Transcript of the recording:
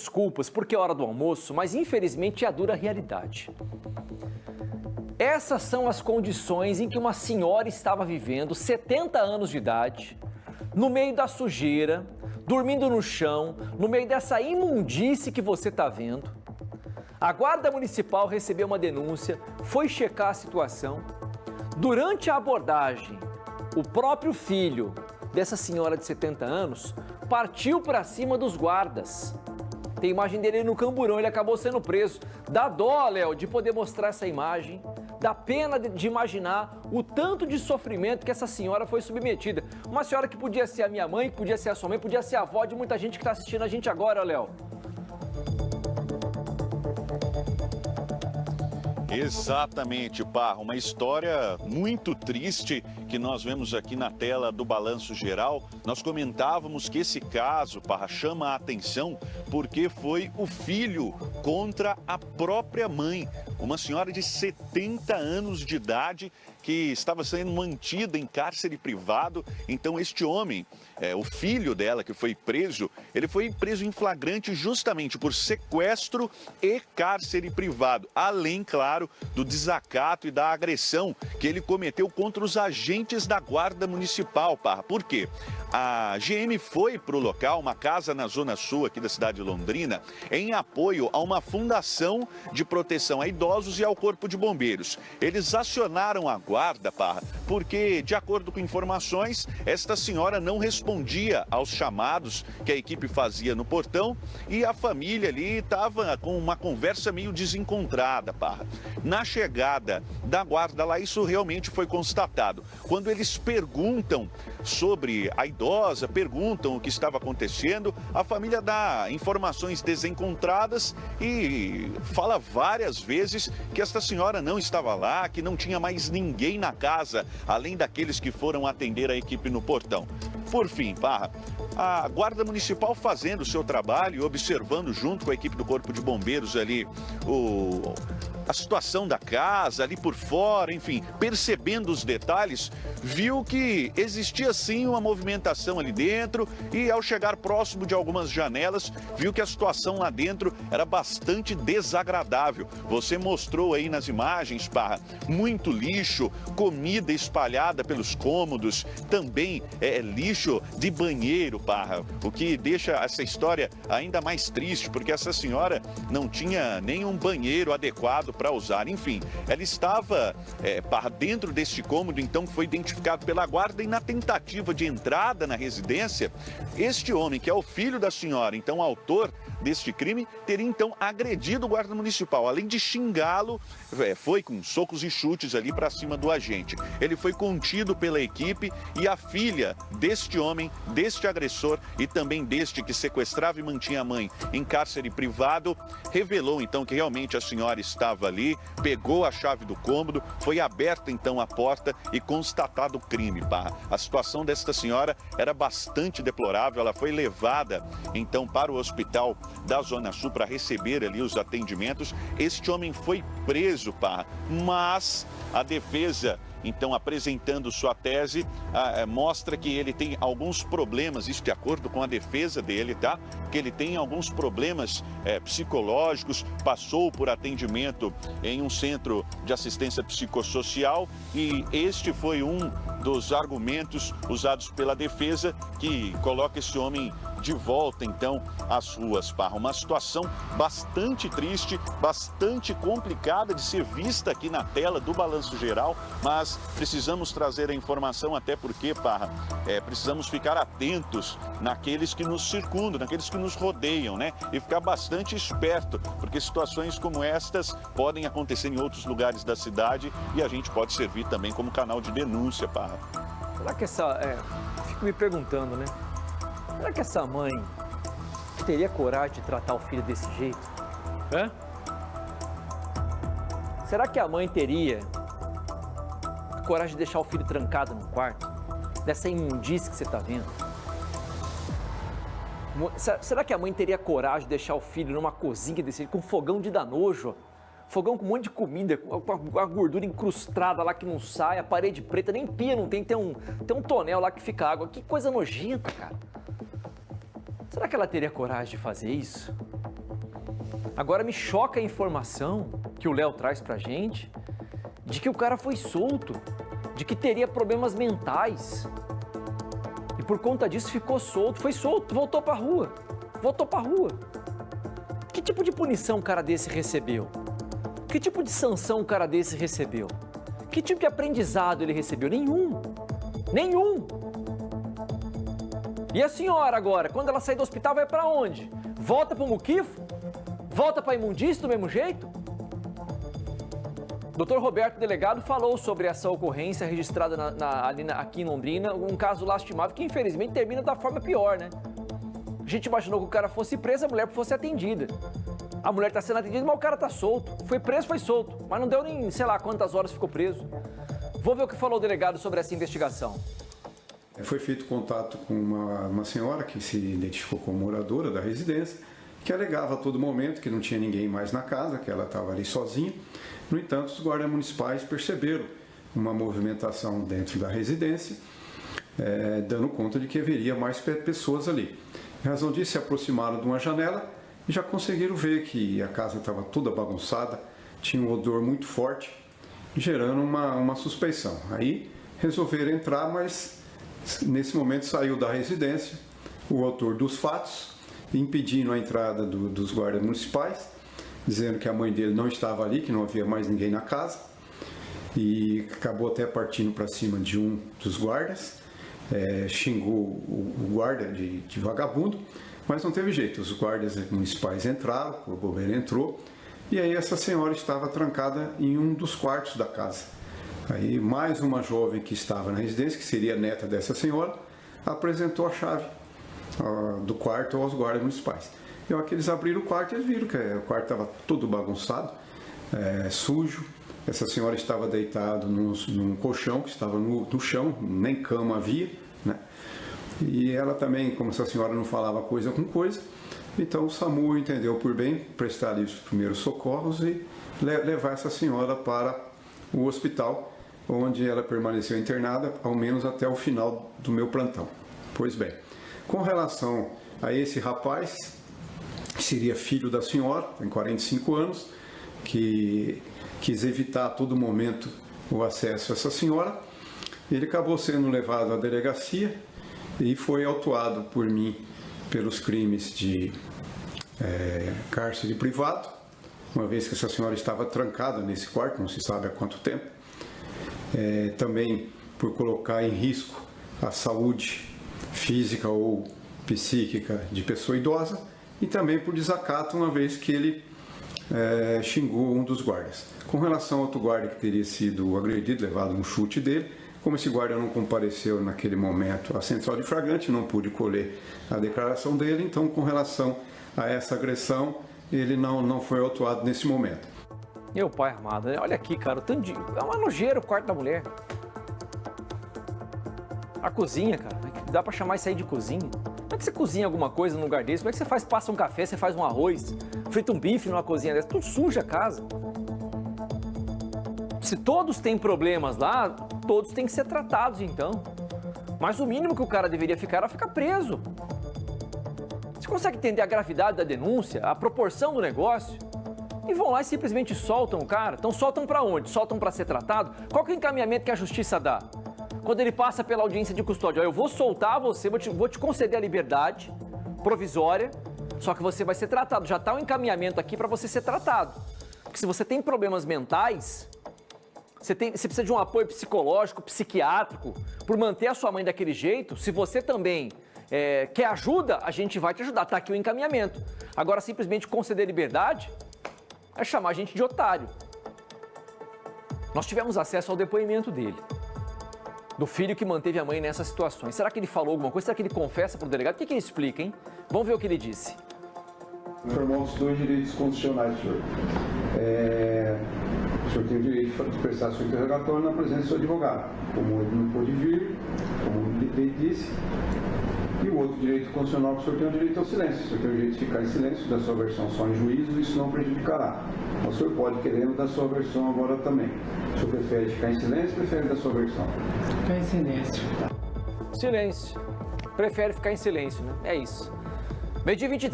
desculpas porque é hora do almoço, mas infelizmente é a dura realidade. Essas são as condições em que uma senhora estava vivendo, 70 anos de idade, no meio da sujeira, dormindo no chão, no meio dessa imundície que você está vendo. A Guarda Municipal recebeu uma denúncia, foi checar a situação. Durante a abordagem, o próprio filho dessa senhora de 70 anos partiu para cima dos guardas. Tem imagem dele no camburão, ele acabou sendo preso. Dá dó, Léo, de poder mostrar essa imagem. Dá pena de imaginar o tanto de sofrimento que essa senhora foi submetida. Uma senhora que podia ser a minha mãe, podia ser a sua mãe, podia ser a avó de muita gente que está assistindo a gente agora, Léo. Exatamente, Parra. Uma história muito triste que nós vemos aqui na tela do Balanço Geral. Nós comentávamos que esse caso, Parra, chama a atenção porque foi o filho contra a própria mãe. Uma senhora de 70 anos de idade que estava sendo mantida em cárcere privado. Então este homem, o filho dela que foi preso, ele foi preso em flagrante justamente por sequestro e cárcere privado. Além, claro, do desacato e da agressão que ele cometeu contra os agentes da Guarda Municipal, Parra. Por quê? A GM foi para o local, uma casa na Zona Sul aqui da cidade de Londrina, em apoio a uma fundação de proteção a idosos e ao Corpo de Bombeiros. Eles acionaram a guarda, Parra, porque, de acordo com informações, esta senhora não respondia aos chamados que a equipe fazia no portão e a família ali estava com uma conversa meio desencontrada, Parra. Na chegada da guarda lá, isso realmente foi constatado. Quando eles perguntam sobre a idosa, perguntam o que estava acontecendo, a família dá informações desencontradas e fala várias vezes que esta senhora não estava lá, que não tinha mais ninguém na casa, além daqueles que foram atender a equipe no portão. Por fim, Parra, a Guarda Municipal fazendo o seu trabalho e observando junto com a equipe do Corpo de Bombeiros ali a situação da casa ali por fora, enfim, percebendo os detalhes, viu que existia sim uma movimentação ali dentro e ao chegar próximo de algumas janelas, viu que a situação lá dentro era bastante desagradável. Você mostrou aí nas imagens, Parra, muito lixo, comida espalhada pelos cômodos, também lixo de banheiro, Parra, o que deixa essa história ainda mais triste, porque essa senhora não tinha nenhum banheiro adequado para usar. Enfim, ela estava Parra, dentro deste cômodo, então foi identificado pela guarda e na tentativa de entrada na residência, este homem, que é o filho da senhora, então autor deste crime, teria então agredido o guarda municipal. Além de xingá-lo, foi com socos e chutes ali para cima do agente. Ele foi contido pela equipe e a filha deste homem, deste agressor e também deste que sequestrava e mantinha a mãe em cárcere privado, revelou então que realmente a senhora estava ali, pegou a chave do cômodo, foi aberta então a porta e constatado o crime, Parra. A situação desta senhora era bastante deplorável, ela foi levada então para o hospital da Zona Sul para receber ali os atendimentos. Este homem foi preso, Parra, mas a defesa, então, apresentando sua tese, mostra que ele tem alguns problemas, isso de acordo com a defesa dele, tá? Que ele tem alguns problemas psicológicos, passou por atendimento em um centro de assistência psicossocial e este foi um dos argumentos usados pela defesa que coloca esse homem de volta, então, às ruas, Parra. Uma situação bastante triste, bastante complicada de ser vista aqui na tela do Balanço Geral, mas precisamos trazer a informação até porque, Parra, precisamos ficar atentos naqueles que nos circundam, naqueles que nos rodeiam, né? E ficar bastante esperto, porque situações como estas podem acontecer em outros lugares da cidade e a gente pode servir também como canal de denúncia, Parra. Será que fico me perguntando, né? Será que essa mãe teria coragem de tratar o filho desse jeito? Será que a mãe teria coragem de deixar o filho trancado no quarto? Dessa imundície que você está vendo? Será que a mãe teria coragem de deixar o filho numa cozinha desse jeito, com fogão de dar nojo? Fogão com um monte de comida, com a gordura incrustada lá que não sai, a parede preta, nem pia não tem um tonel lá que fica água. Que coisa nojenta, cara. Será que ela teria coragem de fazer isso? Agora me choca a informação que o Léo traz pra gente de que o cara foi solto, de que teria problemas mentais. E por conta disso ficou solto, foi solto, voltou pra rua. Que tipo de punição um cara desse recebeu? Que tipo de sanção um cara desse recebeu? Que tipo de aprendizado ele recebeu? Nenhum. E a senhora agora, quando ela sair do hospital, vai pra onde? Volta pro muquifo? Volta pra imundície do mesmo jeito? Dr. Roberto, delegado, falou sobre essa ocorrência registrada aqui em Londrina, um caso lastimável que infelizmente termina da forma pior, né? A gente imaginou que o cara fosse preso, a mulher fosse atendida. A mulher está sendo atendida, mas o cara está solto. Foi preso, foi solto. Mas não deu nem, sei lá, quantas horas ficou preso. Vou ver o que falou o delegado sobre essa investigação. Foi feito contato com uma senhora que se identificou como moradora da residência, que alegava a todo momento que não tinha ninguém mais na casa, que ela estava ali sozinha. No entanto, os guardas municipais perceberam uma movimentação dentro da residência, dando conta de que haveria mais pessoas ali. Em razão disso, se aproximaram de uma janela e já conseguiram ver que a casa estava toda bagunçada, tinha um odor muito forte, gerando uma suspeição. Aí resolveram entrar, mas nesse momento saiu da residência o autor dos fatos, impedindo a entrada dos guardas municipais, dizendo que a mãe dele não estava ali, que não havia mais ninguém na casa, e acabou até partindo para cima de um dos guardas, xingou o guarda de vagabundo, mas não teve jeito, os guardas municipais entraram, o governo entrou, e aí essa senhora estava trancada em um dos quartos da casa. Aí mais uma jovem que estava na residência, que seria neta dessa senhora, apresentou a chave do quarto aos guardas municipais. E ao que eles abriram o quarto, eles viram que o quarto estava todo bagunçado, sujo. Essa senhora estava deitada num colchão que estava no chão, nem cama havia, né? E ela também, como essa senhora não falava coisa com coisa, então o SAMU entendeu por bem prestar ali os primeiros socorros e levar essa senhora para o hospital, onde ela permaneceu internada, ao menos até o final do meu plantão. Pois bem, com relação a esse rapaz, que seria filho da senhora, tem 45 anos, que quis evitar a todo momento o acesso a essa senhora, ele acabou sendo levado à delegacia e foi autuado por mim pelos crimes de cárcere privado, uma vez que essa senhora estava trancada nesse quarto, não se sabe há quanto tempo, também por colocar em risco a saúde física ou psíquica de pessoa idosa e também por desacato, uma vez que ele xingou um dos guardas. Com relação ao outro guarda que teria sido agredido, levado um chute dele, como esse guarda não compareceu naquele momento à central de flagrante, não pude colher a declaração dele, então com relação a essa agressão, ele não foi autuado nesse momento. Meu pai amado, olha aqui, cara, é uma nojeira o quarto da mulher. A cozinha, cara, dá pra chamar isso aí de cozinha? Como é que você cozinha alguma coisa num lugar desse? Como é que você passa um café, você faz um arroz, frita um bife numa cozinha dessa? Tudo suja a casa. Se todos têm problemas lá, todos têm que ser tratados então. Mas o mínimo que o cara deveria ficar era ficar preso. Você consegue entender a gravidade da denúncia, a proporção do negócio? E vão lá e simplesmente soltam o cara. Então soltam pra onde? Soltam pra ser tratado? Qual que é o encaminhamento que a justiça dá? Quando ele passa pela audiência de custódia, eu vou soltar você, vou te conceder a liberdade provisória, só que você vai ser tratado. Já está o encaminhamento aqui para você ser tratado. Porque se você tem problemas mentais, você precisa de um apoio psicológico, psiquiátrico, por manter a sua mãe daquele jeito. Se você também quer ajuda, a gente vai te ajudar. Está aqui o encaminhamento. Agora, simplesmente conceder liberdade é chamar a gente de otário. Nós tivemos acesso ao depoimento dele, do filho que manteve a mãe nessas situações. Será que ele falou alguma coisa? Será que ele confessa para o delegado? O que ele explica, hein? Vamos ver o que ele disse. Informou os dois direitos constitucionais, senhor. O senhor tem o direito de prestar seu interrogatório na presença do seu advogado. Como ele não pôde vir, como ele disse. E o outro direito constitucional que o senhor tem é o direito ao silêncio. O senhor tem o direito de ficar em silêncio, da sua versão só em juízo, isso não prejudicará. O senhor pode, querendo, dar sua versão agora também. O senhor prefere ficar em silêncio ou prefere dar sua versão? Ficar em silêncio. Silêncio. Prefere ficar em silêncio, né? É isso. Meio-dia 23.